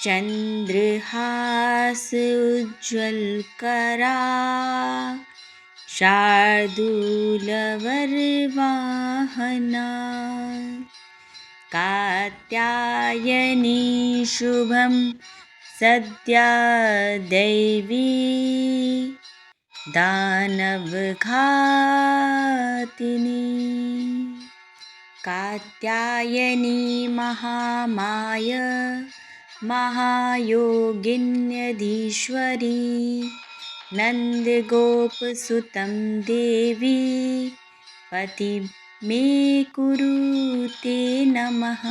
चंद्रहास उज्ज्वल करा, शार्दूलवर्वाहना। कात्यायनी शुभं सद्या दैवी, दानवघातिनी। कात्यायनी महामाय, महायोगिन्यधीश्वरी, नन्दगोपसुतं देवी, पति मे कुरु ते नमः।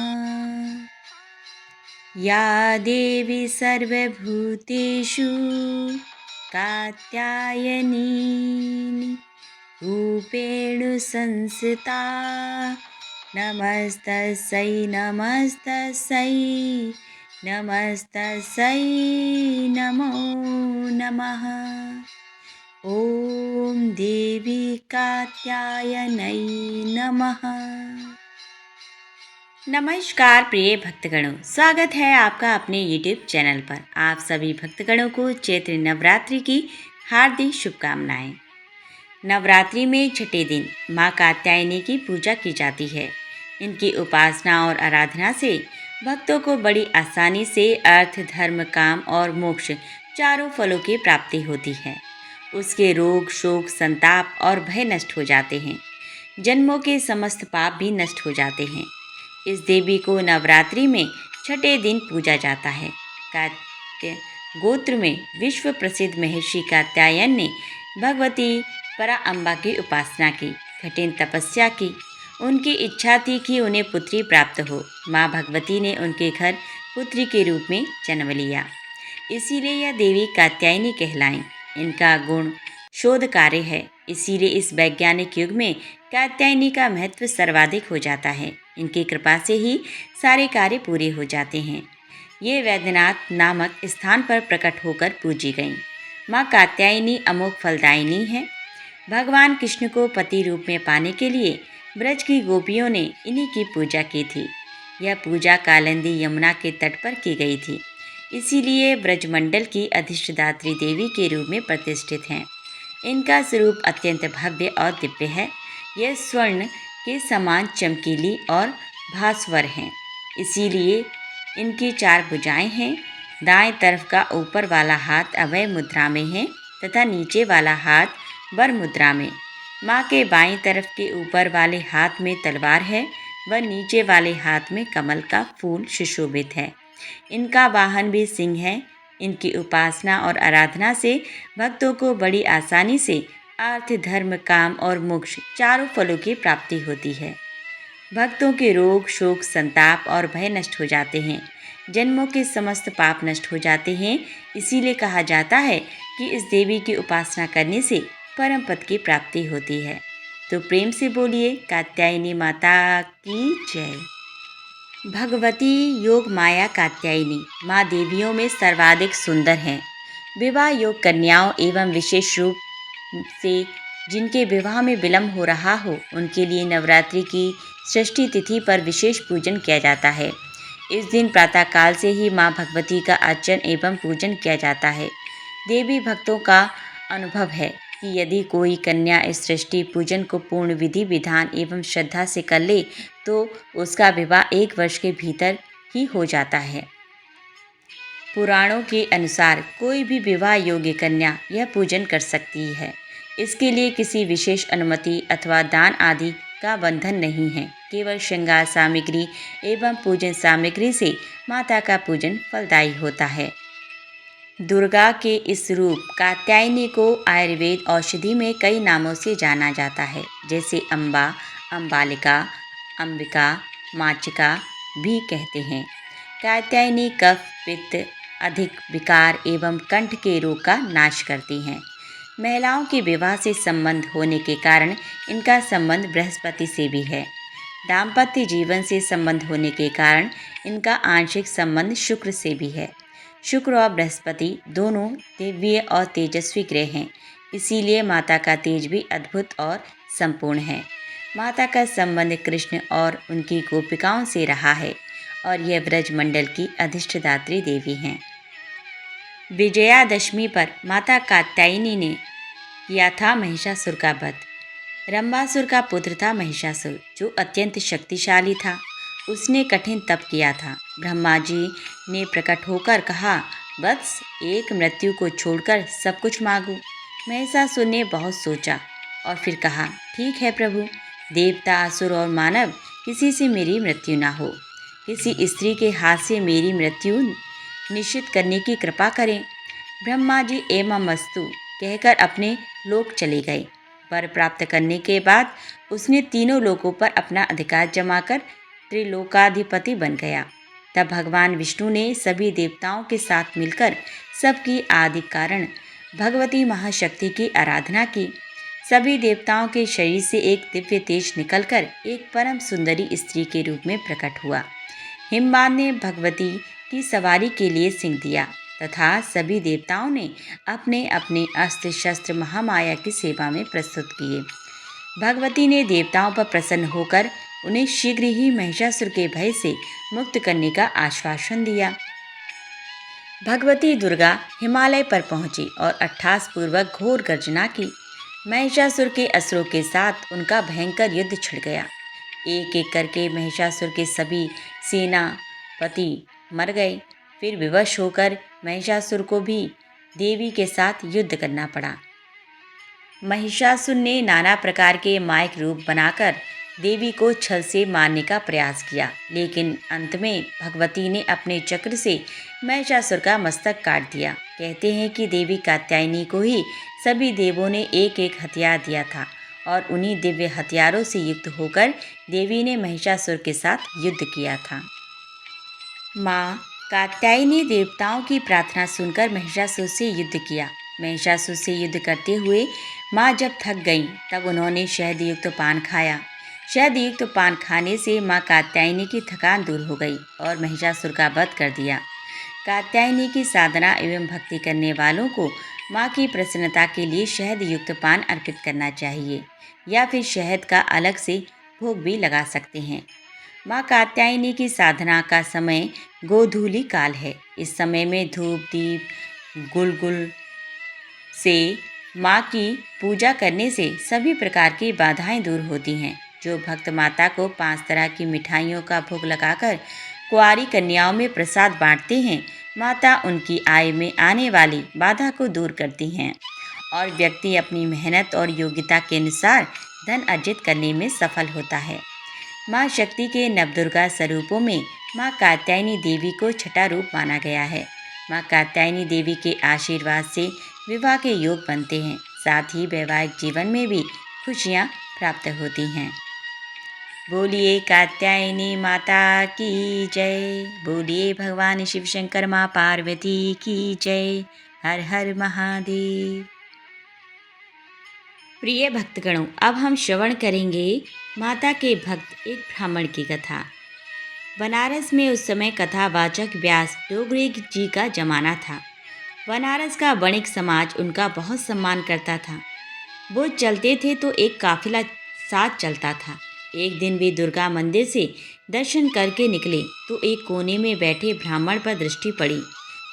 या देवी सर्वभूतेषु कात्यायनी रूपेण संस्थिता, नमस्तस्यै नमस्तस्यै नमस्तस्यै नमो नमः। ॐ देवी कात्यायनै नमः। नमस्कार प्रिय भक्तगणों, स्वागत है आपका अपने YouTube चैनल पर। आप सभी भक्तगणों को चैत्र नवरात्रि की हार्दिक शुभकामनाएं। नवरात्रि में छठे दिन माँ कात्यायनी की पूजा की जाती है। इनकी उपासना और आराधना से भक्तों को बड़ी आसानी से अर्थ, धर्म, काम और मोक्ष चारों फलों की प्राप्ति होती है। उसके रोग, शोक, संताप और भय नष्ट हो जाते हैं। जन्मों के समस्त पाप भी नष्ट हो जाते हैं। इस देवी को नवरात्रि में छठे दिन पूजा जाता है। कात्य गोत्र में विश्व प्रसिद्ध महर्षि कात्यायन ने भगवती पराअंबा की उपासना की, कठिन तपस्या की। उनकी इच्छा थी कि उन्हें पुत्री प्राप्त हो। माँ भगवती ने उनके घर पुत्री के रूप में जन्म लिया, इसीलिए यह देवी कात्यायनी कहलाएं। इनका गुण शोध कार्य है, इसीलिए इस वैज्ञानिक युग में कात्यायनी का महत्व सर्वाधिक हो जाता है। इनकी कृपा से ही सारे कार्य पूरे हो जाते हैं। ये वैद्यनाथ नामक स्थान पर प्रकट होकर पूजी गईं। माँ कात्यायनी अमोघ फलदायिनी है। भगवान कृष्ण को पति रूप में पाने के लिए ब्रज की गोपियों ने इन्हीं की पूजा की थी। यह पूजा कालिंदी यमुना के तट पर की गई थी, इसीलिए ब्रजमंडल की अधिष्ठात्री देवी के रूप में प्रतिष्ठित हैं। इनका स्वरूप अत्यंत भव्य और दिव्य है। यह स्वर्ण के समान चमकीली और भास्वर हैं, इसीलिए इनकी 4 भुजाएं हैं। दाएं तरफ का ऊपर वाला हाथ अभय मुद्रा में है तथा नीचे वाला हाथ वर मुद्रा में। माँ के बाईं तरफ के ऊपर वाले हाथ में तलवार है व नीचे वाले हाथ में कमल का फूल सुशोभित है। इनका वाहन भी सिंह है। इनकी उपासना और आराधना से भक्तों को बड़ी आसानी से अर्थ, धर्म, काम और मोक्ष चारों फलों की प्राप्ति होती है। भक्तों के रोग, शोक, संताप और भय नष्ट हो जाते हैं। जन्मों के समस्त पाप नष्ट हो जाते हैं। इसीलिए कहा जाता है कि इस देवी की उपासना करने से परम पद की प्राप्ति होती है। तो प्रेम से बोलिए कात्यायनी माता की जय। भगवती योग माया कात्यायनी माँ देवियों में सर्वाधिक सुंदर हैं। विवाह योग कन्याओं एवं विशेष रूप से जिनके विवाह में विलम्ब हो रहा हो, उनके लिए नवरात्रि की षष्ठी तिथि पर विशेष पूजन किया जाता है। इस दिन प्रातःकाल से ही माँ भगवती का अर्चन एवं पूजन किया जाता है। देवी भक्तों का अनुभव है कि यदि कोई कन्या इस सृष्टि पूजन को पूर्ण विधि विधान एवं श्रद्धा से कर ले तो उसका विवाह 1 वर्ष के भीतर ही हो जाता है। पुराणों के अनुसार कोई भी विवाह योग्य कन्या यह पूजन कर सकती है। इसके लिए किसी विशेष अनुमति अथवा दान आदि का बंधन नहीं है। केवल श्रृंगार सामग्री एवं पूजन सामग्री से माता का पूजन फलदायी होता है। दुर्गा के इस रूप कात्यायनी को आयुर्वेद औषधि में कई नामों से जाना जाता है, जैसे अम्बा, अम्बालिका, अंबिका, माचिका भी कहते हैं। कात्यायनी कफ, पित्त, अधिक विकार एवं कंठ के रोग का नाश करती हैं। महिलाओं के विवाह से संबंध होने के कारण इनका संबंध बृहस्पति से भी है। दाम्पत्य जीवन से संबंध होने के कारण इनका आंशिक संबंध शुक्र से भी है। शुक्र और बृहस्पति दोनों दिव्य और तेजस्वी ग्रह हैं, इसीलिए माता का तेज भी अद्भुत और संपूर्ण है। माता का संबंध कृष्ण और उनकी गोपिकाओं से रहा है और यह ब्रजमंडल की अधिष्ठदात्री देवी हैं। विजयादशमी पर माता कात्यायनी ने किया था महिषासुर का वध। रंभासुर का पुत्र था महिषासुर, जो अत्यंत शक्तिशाली था। उसने कठिन तप किया था। ब्रह्मा जी ने प्रकट होकर कहा, वत्स, एक मृत्यु को छोड़कर सब कुछ मांगो। महिषासुर ने बहुत सोचा और फिर कहा, ठीक है प्रभु, देवता, असुर और मानव किसी से मेरी मृत्यु ना हो। किसी स्त्री के हाथ से मेरी मृत्यु निश्चित करने की कृपा करें। ब्रह्मा जी एवं मस्तु कहकर अपने लोक चले गए। वर प्राप्त करने के बाद उसने तीनों लोकों पर अपना अधिकार जमाकर त्रिलोकाधिपति बन गया। तब भगवान विष्णु ने सभी देवताओं के साथ मिलकर सबकी आदि कारण भगवती महाशक्ति की आराधना की। सभी देवताओं के शरीर से एक दिव्य तेज निकलकर एक परम सुंदरी स्त्री के रूप में प्रकट हुआ। हिमवान ने भगवती की सवारी के लिए सिंह दिया तथा सभी देवताओं ने अपने अपने अस्त्र शस्त्र महामाया की सेवा में प्रस्तुत किए। भगवती ने देवताओं पर प्रसन्न होकर उन्हें शीघ्र ही महिषासुर के भय से मुक्त करने का आश्वासन दिया। भगवती दुर्गा हिमालय पर पहुंची और अट्टहासपूर्वक घोर गर्जना की। महिषासुर के असुरों के साथ उनका भयंकर युद्ध छिड़ गया। एक एक करके महिषासुर के सभी सेनापति मर गए। फिर विवश होकर महिषासुर को भी देवी के साथ युद्ध करना पड़ा। महिषासुर ने नाना प्रकार के मायक रूप बनाकर देवी को छल से मारने का प्रयास किया, लेकिन अंत में भगवती ने अपने चक्र से महिषासुर का मस्तक काट दिया। कहते हैं कि देवी कात्यायनी को ही सभी देवों ने एक एक हथियार दिया था और उन्हीं दिव्य हथियारों से युक्त होकर देवी ने महिषासुर के साथ युद्ध किया था। माँ कात्यायनी देवताओं की प्रार्थना सुनकर महिषासुर से युद्ध किया। महिषासुर से युद्ध करते हुए माँ जब थक गईं, तब उन्होंने शहद युक्त पान खाया। शहद युक्त पान खाने से माँ कात्यायनी की थकान दूर हो गई और महिषासुर का वध कर दिया। कात्यायनी की साधना एवं भक्ति करने वालों को माँ की प्रसन्नता के लिए शहद युक्त पान अर्पित करना चाहिए या फिर शहद का अलग से भोग भी लगा सकते हैं। माँ कात्यायनी की साधना का समय गोधूली काल है। इस समय में धूप दीप गुलगुल से माँ की पूजा करने से सभी प्रकार की बाधाएं दूर होती हैं। जो भक्त माता को 5 तरह की मिठाइयों का भोग लगाकर कुंवारी कन्याओं में प्रसाद बांटते हैं, माता उनकी आय में आने वाली बाधा को दूर करती हैं और व्यक्ति अपनी मेहनत और योग्यता के अनुसार धन अर्जित करने में सफल होता है। माँ शक्ति के नवदुर्गा स्वरूपों में माँ कात्यायनी देवी को छठा रूप माना गया है। माँ कात्यायनी देवी के आशीर्वाद से विवाह के योग बनते हैं, साथ ही वैवाहिक जीवन में भी खुशियाँ प्राप्त होती हैं। बोलिए कात्यायनी माता की जय। बोलिए भगवान शिव शंकर माँ पार्वती की जय। हर हर महादेव। प्रिय भक्तगणों, अब हम श्रवण करेंगे माता के भक्त एक ब्राह्मण की कथा। बनारस में उस समय कथावाचक व्यास डोगरे जी का जमाना था। बनारस का वणिक समाज उनका बहुत सम्मान करता था। वो चलते थे तो एक काफिला साथ चलता था। एक दिन वे दुर्गा मंदिर से दर्शन करके निकले तो एक कोने में बैठे ब्राह्मण पर दृष्टि पड़ी,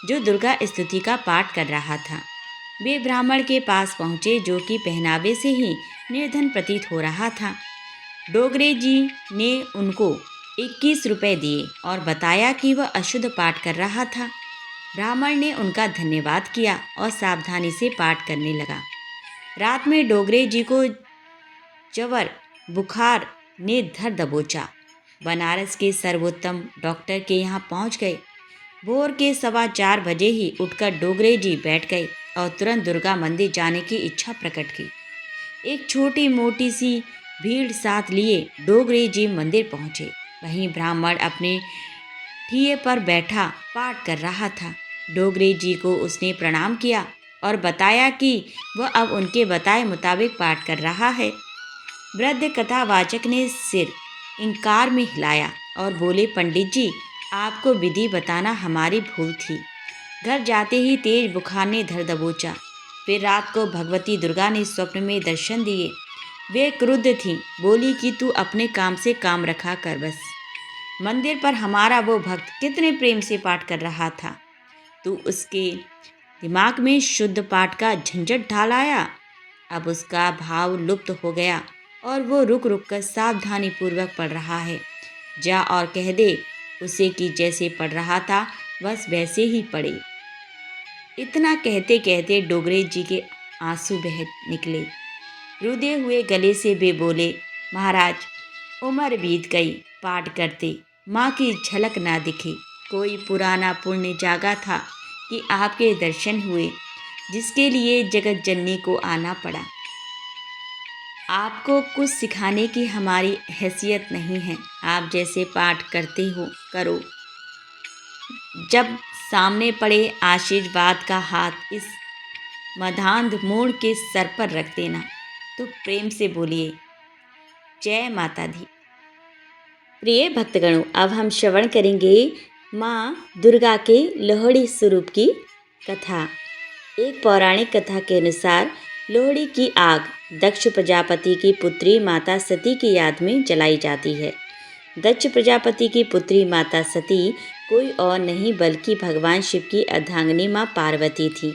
जो दुर्गा स्तुति का पाठ कर रहा था। वे ब्राह्मण के पास पहुँचे, जो कि पहनावे से ही निर्धन प्रतीत हो रहा था। डोगरे जी ने उनको 21 रुपये दिए और बताया कि वह अशुद्ध पाठ कर रहा था। ब्राह्मण ने उनका धन्यवाद किया और सावधानी से पाठ करने लगा। रात में डोगरे जी को जवर बुखार ने धर दबोचा। बनारस के सर्वोत्तम डॉक्टर के यहाँ पहुँच गए। भोर के 4:15 बजे ही उठकर डोगरे जी बैठ गए और तुरंत दुर्गा मंदिर जाने की इच्छा प्रकट की। एक छोटी मोटी सी भीड़ साथ लिए डोगरे जी मंदिर पहुँचे। वहीं ब्राह्मण अपने ठिये पर बैठा पाठ कर रहा था। डोगरे जी को उसने प्रणाम किया और बताया कि वह अब उनके बताए मुताबिक पाठ कर रहा है। वृद्ध कथावाचक ने सिर इंकार में हिलाया और बोले, पंडित जी, आपको विधि बताना हमारी भूल थी। घर जाते ही तेज बुखार ने धर दबोचा। फिर रात को भगवती दुर्गा ने स्वप्न में दर्शन दिए। वे क्रुद्ध थीं, बोली कि तू अपने काम से काम रखा कर बस। मंदिर पर हमारा वो भक्त कितने प्रेम से पाठ कर रहा था। तू उसके दिमाग में शुद्ध पाठ का झंझट ढाल आया। अब उसका भाव लुप्त हो गया और वो रुक रुक कर सावधानी पूर्वक पढ़ रहा है। जा और कह दे उसे कि जैसे पढ़ रहा था बस वैसे ही पढ़े। इतना कहते कहते डोगरे जी के आंसू बह निकले। रुदे हुए गले से वे बोले, महाराज, उम्र बीत गई, पाठ करते माँ की झलक ना दिखी। कोई पुराना पुण्य जागा था कि आपके दर्शन हुए, जिसके लिए जगत जननी को आना पड़ा। आपको कुछ सिखाने की हमारी हैसियत नहीं है। आप जैसे पाठ करते हो करो। जब सामने पड़े आशीर्वाद का हाथ इस मधांध मूढ़ के सर पर रख देना, तो प्रेम से बोलिए, जय माता दी। प्रिय भक्तगणों, अब हम श्रवण करेंगे माँ दुर्गा के लोहड़ी स्वरूप की कथा। एक पौराणिक कथा के अनुसार लोहड़ी की आग दक्ष प्रजापति की पुत्री माता सती की याद में जलाई जाती है। दक्ष प्रजापति की पुत्री माता सती कोई और नहीं बल्कि भगवान शिव की अर्धांगिनी माँ पार्वती थी।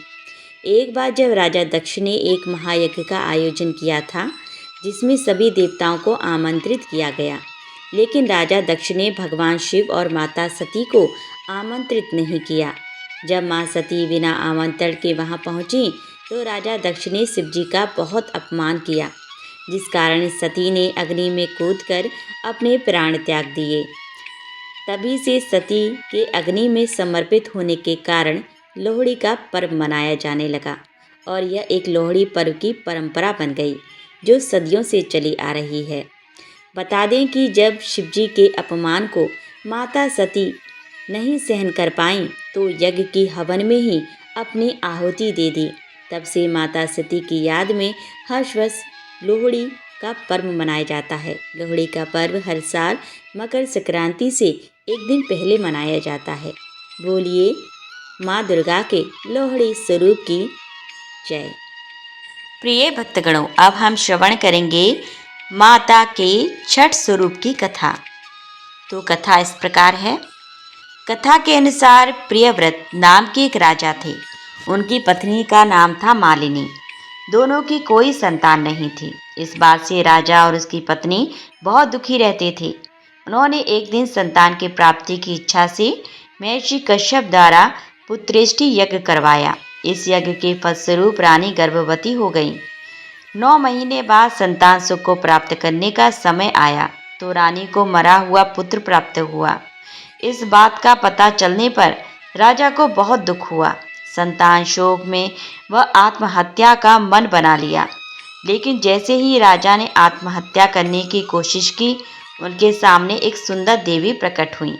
एक बार जब राजा दक्ष ने एक महायज्ञ का आयोजन किया था, जिसमें सभी देवताओं को आमंत्रित किया गया, लेकिन राजा दक्ष ने भगवान शिव और माता सती को आमंत्रित नहीं किया। जब माँ सती बिना आमंत्रण के वहाँ पहुँची तो राजा दक्ष ने शिव जी का बहुत अपमान किया, जिस कारण सती ने अग्नि में कूदकर अपने प्राण त्याग दिए। तभी से सती के अग्नि में समर्पित होने के कारण लोहड़ी का पर्व मनाया जाने लगा और यह एक लोहड़ी पर्व की परंपरा बन गई, जो सदियों से चली आ रही है। बता दें कि जब शिवजी के अपमान को माता सती नहीं सहन कर पाईं तो यज्ञ की हवन में ही अपनी आहुति दे दी। तब से माता सती की याद में हर्षवश लोहड़ी का पर्व मनाया जाता है। लोहड़ी का पर्व हर साल मकर संक्रांति से एक दिन पहले मनाया जाता है। बोलिए माँ दुर्गा के लोहड़ी स्वरूप की जय। प्रिय भक्तगणों, अब हम श्रवण करेंगे माता के छठ स्वरूप की कथा। तो कथा इस प्रकार है। कथा के अनुसार प्रियव्रत नाम के एक राजा थे। उनकी पत्नी का नाम था मालिनी। दोनों की कोई संतान नहीं थी। इस बात से राजा और उसकी पत्नी बहुत दुखी रहते थे। उन्होंने एक दिन संतान की प्राप्ति की इच्छा से महर्षि कश्यप द्वारा पुत्रेष्टि यज्ञ करवाया। इस यज्ञ के फलस्वरूप रानी गर्भवती हो गई। 9 महीने बाद संतान सुख को प्राप्त करने का समय आया तो रानी को मरा हुआ पुत्र प्राप्त हुआ। इस बात का पता चलने पर राजा को बहुत दुख हुआ। संतान शोक में वह आत्महत्या का मन बना लिया। लेकिन जैसे ही राजा ने आत्महत्या करने की कोशिश की, उनके सामने एक सुंदर देवी प्रकट हुई।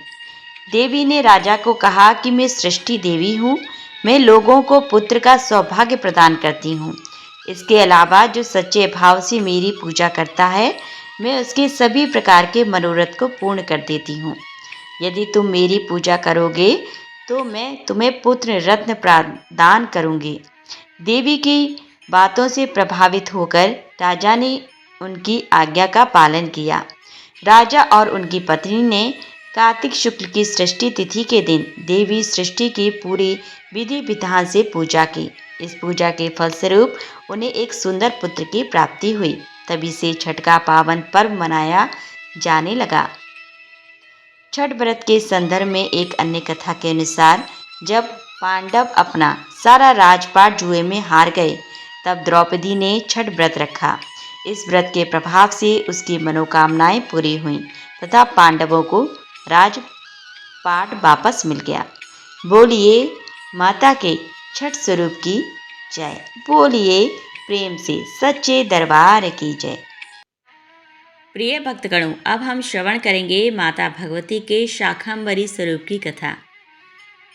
देवी ने राजा को कहा कि मैं सृष्टि देवी हूँ। मैं लोगों को पुत्र का सौभाग्य प्रदान करती हूँ। इसके अलावा जो सच्चे भाव से मेरी पूजा करता है, मैं उसके सभी प्रकार के मनोरथ को पूर्ण कर देती हूँ। यदि तुम मेरी पूजा करोगे तो मैं तुम्हें पुत्र रत्न प्रदान करूँगी। देवी की बातों से प्रभावित होकर राजा ने उनकी आज्ञा का पालन किया। राजा और उनकी पत्नी ने कार्तिक शुक्ल की सृष्टि तिथि के दिन देवी सृष्टि की पूरी विधि विधान से पूजा की। इस पूजा के फलस्वरूप उन्हें एक सुंदर पुत्र की प्राप्ति हुई। तभी से छठ का पावन पर्व मनाया जाने लगा। छठ व्रत के संदर्भ में एक अन्य कथा के अनुसार जब पांडव अपना सारा राजपाट जुए में हार गए, तब द्रौपदी ने छठ व्रत रखा। इस व्रत के प्रभाव से उसकी मनोकामनाएं पूरी हुईं तथा पांडवों को राजपाट वापस मिल गया। बोलिए माता के छठ स्वरूप की जय। बोलिए प्रेम से सच्चे दरबार की जय। प्रिय भक्तगणों, अब हम श्रवण करेंगे माता भगवती के शाकंभरी स्वरूप की कथा।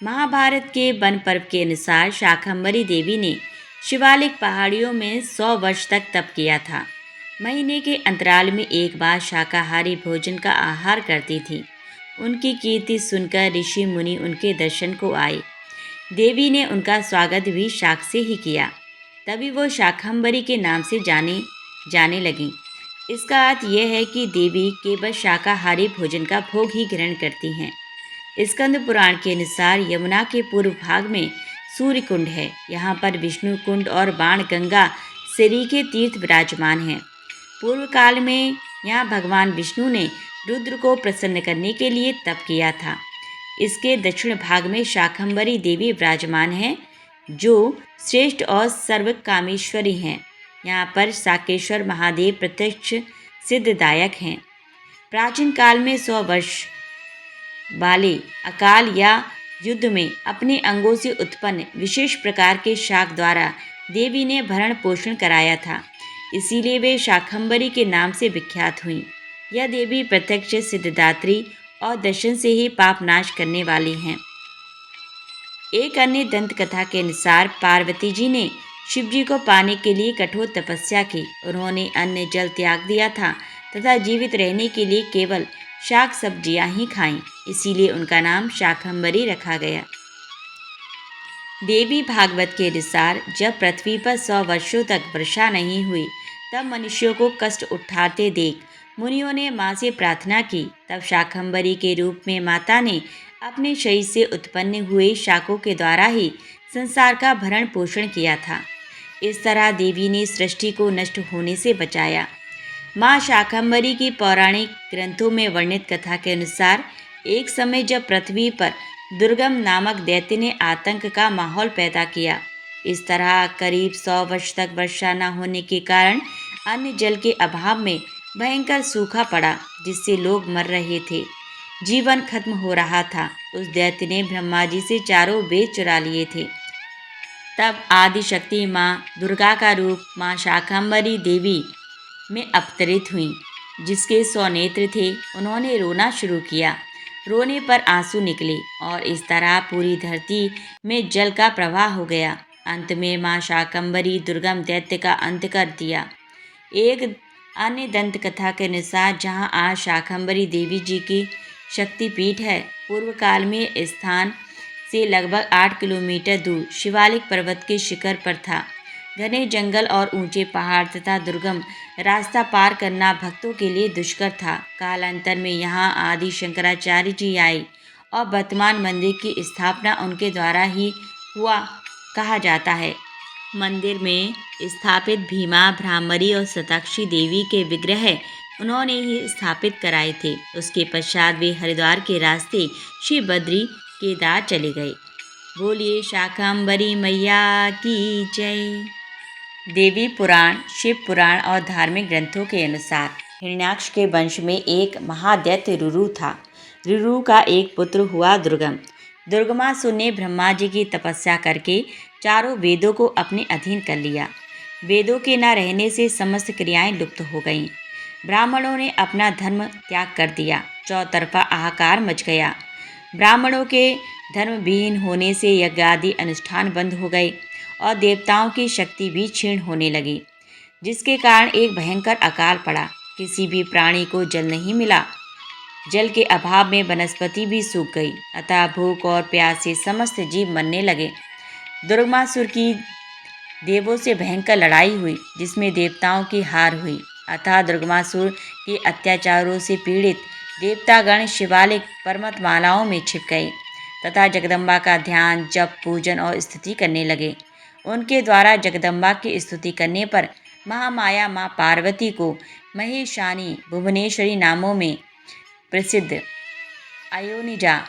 महाभारत के वन पर्व के अनुसार शाकंभरी देवी ने शिवालिक पहाड़ियों में 100 वर्ष तक तप किया था। महीने के अंतराल में एक बार शाकाहारी भोजन का आहार करती थी। उनकी कीर्ति सुनकर ऋषि मुनि उनके दर्शन को आए। देवी ने उनका स्वागत भी शाक से ही किया। तभी वो शाकंभरी के नाम से जाने लगी। इसका अर्थ यह है कि देवी केवल शाकाहारी भोजन का भोग ही ग्रहण करती हैं। स्कंद पुराण के अनुसार यमुना के पूर्व भाग में सूर्य कुंड है। यहाँ पर विष्णु कुंड और बाण गंगा सिरी के तीर्थ विराजमान हैं। पूर्व काल में यहाँ भगवान विष्णु ने रुद्र को प्रसन्न करने के लिए तप किया था। इसके दक्षिण भाग में शाकंभरी देवी विराजमान हैं, जो श्रेष्ठ और सर्वकामेश्वरी हैं। यहाँ पर साकेश्वर महादेव प्रत्यक्ष सिद्धदायक हैं। प्राचीन काल में 100 वर्ष वाले अकाल या युद्ध में अपने अंगों से उत्पन्न विशेष प्रकार के शाक द्वारा देवी ने भरण पोषण कराया था, इसीलिए वे शाकंभरी के नाम से विख्यात हुईं। यह देवी प्रत्यक्ष सिद्धदात्री और दर्शन से ही पाप नाश करने वाली हैं। एक अन्य दंत कथा के अनुसार पार्वती जी ने शिव जी को पाने के लिए कठोर तपस्या की। उन्होंने अन्न जल त्याग दिया था तथा जीवित रहने के लिए केवल शाक सब्जियां ही खाईं, इसीलिए उनका नाम शाकंभरी रखा गया। देवी भागवत के अनुसार जब पृथ्वी पर 100 वर्षों तक वर्षा नहीं हुई, तब मनुष्यों को कष्ट उठाते देख मुनियों ने माँ से प्रार्थना की। तब शाकंभरी के रूप में माता ने अपने शरीर से उत्पन्न हुए शाकों के द्वारा ही संसार का भरण पोषण किया था। इस तरह देवी ने सृष्टि को नष्ट होने से बचाया। माँ शाकंभरी की पौराणिक ग्रंथों में वर्णित कथा के अनुसार एक समय जब पृथ्वी पर दुर्गम नामक दैत्य ने आतंक का माहौल पैदा किया। इस तरह करीब 100 वर्ष तक वर्षा न होने के कारण अन्न जल के अभाव में भयंकर सूखा पड़ा, जिससे लोग मर रहे थे, जीवन खत्म हो रहा था। उस दैत्य ने ब्रह्मा जी से चारों वेद चुरा लिए थे। तब आदिशक्ति माँ दुर्गा का रूप माँ शाकंभरी देवी में अवतरित हुई, जिसके 100 नेत्र थे। उन्होंने रोना शुरू किया। रोने पर आंसू निकले और इस तरह पूरी धरती में जल का प्रवाह हो गया। अंत में माँ शाकंभरी दुर्गम दैत्य का अंत कर दिया। एक अन्य दंत कथा के अनुसार जहाँ आज शाकंभरी देवी जी की शक्तिपीठ है, पूर्व काल में स्थान से लगभग 8 किलोमीटर दूर शिवालिक पर्वत के शिखर पर था। घने जंगल और ऊंचे पहाड़ तथा दुर्गम रास्ता पार करना भक्तों के लिए दुष्कर था। कालांतर में यहाँ आदि शंकराचार्य जी आए और वर्तमान मंदिर की स्थापना उनके द्वारा ही हुआ कहा जाता है। मंदिर में स्थापित भीमा, भ्रामरी और शताक्षी देवी के विग्रह उन्होंने ही स्थापित कराए थे। उसके पश्चात वे हरिद्वार के रास्ते श्री बद्री केदार चले गए। बोलिए शाकंभरी मैया की जय। देवी पुराण, शिव पुराण और धार्मिक ग्रंथों के अनुसार हिरण्याक्ष के वंश में एक महादैत्य रुरु था। रुरु का एक पुत्र हुआ दुर्गम। दुर्गमासुर ने ब्रह्मा जी की तपस्या करके चारों वेदों को अपने अधीन कर लिया। वेदों के न रहने से समस्त क्रियाएं लुप्त हो गईं। ब्राह्मणों ने अपना धर्म त्याग कर दिया। चौतरफा हाहाकार मच गया। ब्राह्मणों के धर्म विहीन होने से यज्ञ आदि अनुष्ठान बंद हो गए और देवताओं की शक्ति भी क्षीण होने लगी, जिसके कारण एक भयंकर अकाल पड़ा। किसी भी प्राणी को जल नहीं मिला। जल के अभाव में वनस्पति भी सूख गई, अतः भूख और प्यास से समस्त जीव मरने लगे। दुर्गमासुर की देवों से भयंकर लड़ाई हुई, जिसमें देवताओं की हार हुई। अतः दुर्गमासुर के अत्याचारों से पीड़ित देवतागण शिवालिक पर्वतमालाओं में छिप गए तथा जगदम्बा का ध्यान, जप, पूजन और स्तुति करने लगे। उनके द्वारा जगदम्बा की स्तुति करने पर महामाया माँ पार्वती को महेशानी, भुवनेश्वरी नामों में प्रसिद्ध अयोनिजा,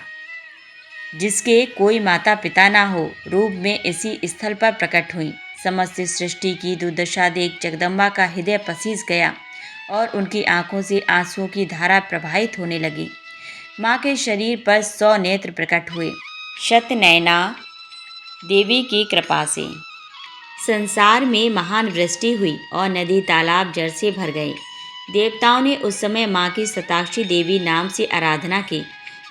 जिसके कोई माता पिता ना हो, रूप में इसी स्थल पर प्रकट हुई। समस्त सृष्टि की दुर्दशा देख जगदम्बा का हृदय पसीज गया और उनकी आंखों से आंसुओं की धारा प्रवाहित होने लगी। माँ के शरीर पर 100 नेत्र प्रकट हुए। शतनयना देवी की कृपा से संसार में महान वृष्टि हुई और नदी तालाब जल से भर गए। देवताओं ने उस समय माँ की शताक्षी देवी नाम से आराधना की।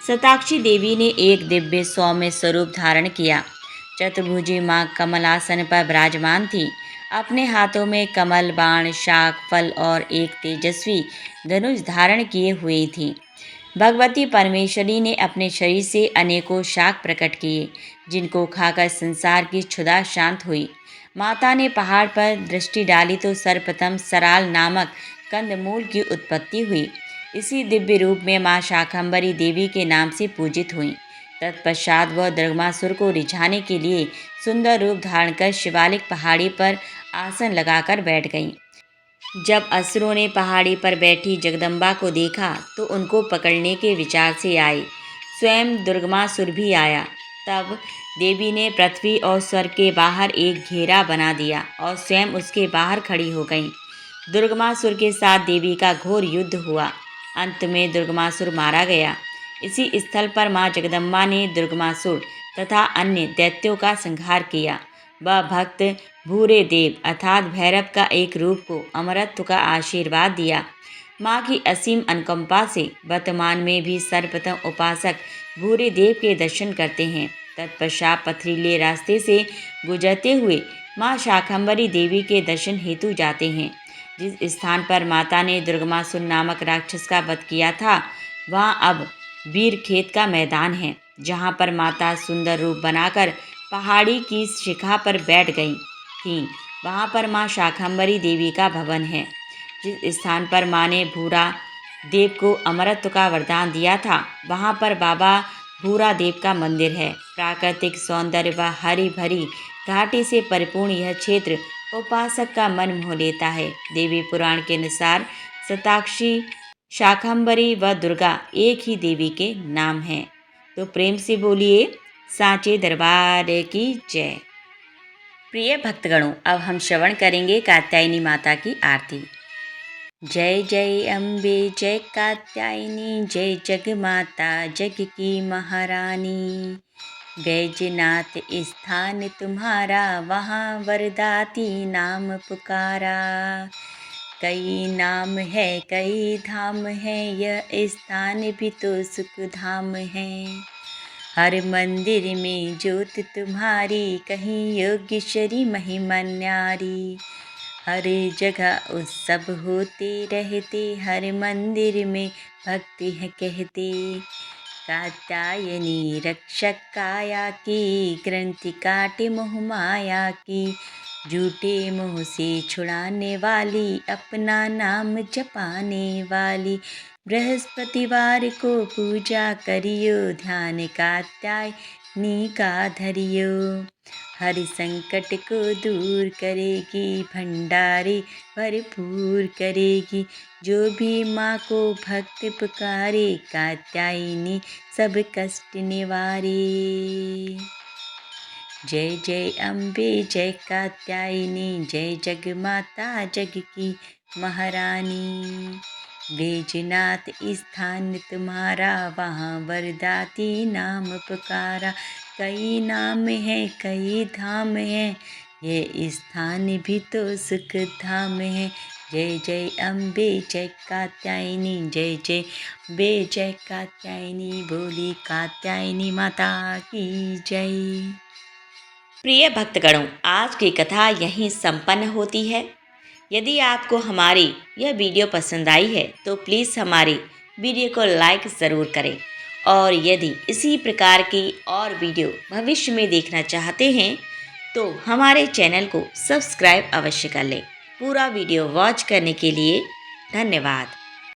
शताक्षी देवी ने एक दिव्य सौम्य स्वरूप धारण किया। चतुर्भुजी माँ कमलासन पर विराजमान थी। अपने हाथों में कमल, बाण, शाक, फल और एक तेजस्वी धनुष धारण किए हुए थी। भगवती परमेश्वरी ने अपने शरीर से अनेकों शाक प्रकट किए, जिनको खाकर संसार की क्षुधा शांत हुई। माता ने पहाड़ पर दृष्टि डाली तो सर्वप्रथम सराल नामक कंदमूल की उत्पत्ति हुई। इसी दिव्य रूप में माँ शाकंभरी देवी के नाम से पूजित हुई। तत्पश्चात वह दुर्गमासुर को रिझाने के लिए सुंदर रूप धारण कर शिवालिक पहाड़ी पर आसन लगाकर बैठ गईं। जब असुरों ने पहाड़ी पर बैठी जगदम्बा को देखा तो उनको पकड़ने के विचार से आए। स्वयं दुर्गमासुर भी आया। तब देवी ने पृथ्वी और स्वर्ग के बाहर एक घेरा बना दिया और स्वयं उसके बाहर खड़ी हो गईं। दुर्गमासुर के साथ देवी का घोर युद्ध हुआ। अंत में दुर्गमासुर मारा गया। इसी स्थल पर माँ जगदम्बा ने दुर्गमासुर तथा अन्य दैत्यों का संहार किया। वह भक्त भूरे देव अर्थात भैरव का एक रूप को अमरत्व का आशीर्वाद दिया। माँ की असीम अनुकंपा से वर्तमान में भी सर्वप्रथम उपासक भूरे देव के दर्शन करते हैं। तत्पश्चात पथरीले रास्ते से गुजरते हुए माँ शाकंभरी देवी के दर्शन हेतु जाते हैं। जिस स्थान पर माता ने दुर्गमासुर नामक राक्षस का वध किया था वहाँ अब वीर खेत का मैदान है, जहाँ पर माता सुंदर रूप बनाकर पहाड़ी की शिखा पर बैठ गई थीं। वहाँ पर माँ शाकंभरी देवी का भवन है। जिस स्थान पर माँ ने भूरा देव को अमरत्व का वरदान दिया था वहाँ पर बाबा भूरा देव का मंदिर है। प्राकृतिक सौंदर्य व हरी भरी घाटी से परिपूर्ण यह क्षेत्र उपासक का मन मोह लेता है। देवी पुराण के अनुसार शताक्षी, शाकंभरी व दुर्गा एक ही देवी के नाम हैं। तो प्रेम से बोलिए सांचे दरबार की जय। प्रिय भक्तगणों, अब हम श्रवण करेंगे कात्यायनी माता की आरती। जय जय अम्बे जय कात्यायनी, जय जग माता जग की महारानी। बैजनाथ स्थान तुम्हारा, वहाँ वरदाती नाम पुकारा। कई नाम है कई धाम है, यह स्थान भी तो सुख धाम है। हर मंदिर में ज्योत तुम्हारी, कहीं योगेश्वरी महिमा न्यारी। हर जगह उत्सव होते रहते, हर मंदिर में भक्ति है कहते। कात्यायनी रक्षक काया की, ग्रंथि काटे मोह माया की। झूठे मोह से छुड़ाने वाली, अपना नाम जपाने वाली। बृहस्पतिवार को पूजा करियो, ध्यान कात्यायनी का धरियो। हर संकट को दूर करेगी, भंडारे भरपूर करेगी। जो भी माँ को भक्त पुकारे, कात्यायनी सब कष्ट निवारे। जय जय अम्बे जय कात्यायनी, जय जग माता जग की महारानी। बैजनाथ स्थान तुम्हारा, वहाँ वरदाती नाम पुकारा। कई नाम है कई धाम है, ये स्थान भी तो सुख धाम है। जय जय अम्बे जय कात्यायनी, जय जय अम्बे जय कात्यायनी। बोली कात्यायनी माता की जय। प्रिय भक्तगणों, आज की कथा यहीं संपन्न होती है। यदि आपको हमारी यह वीडियो पसंद आई है तो प्लीज़ हमारी वीडियो को लाइक ज़रूर करें, और यदि इसी प्रकार की और वीडियो भविष्य में देखना चाहते हैं तो हमारे चैनल को सब्सक्राइब अवश्य कर लें। पूरा वीडियो वॉच करने के लिए धन्यवाद।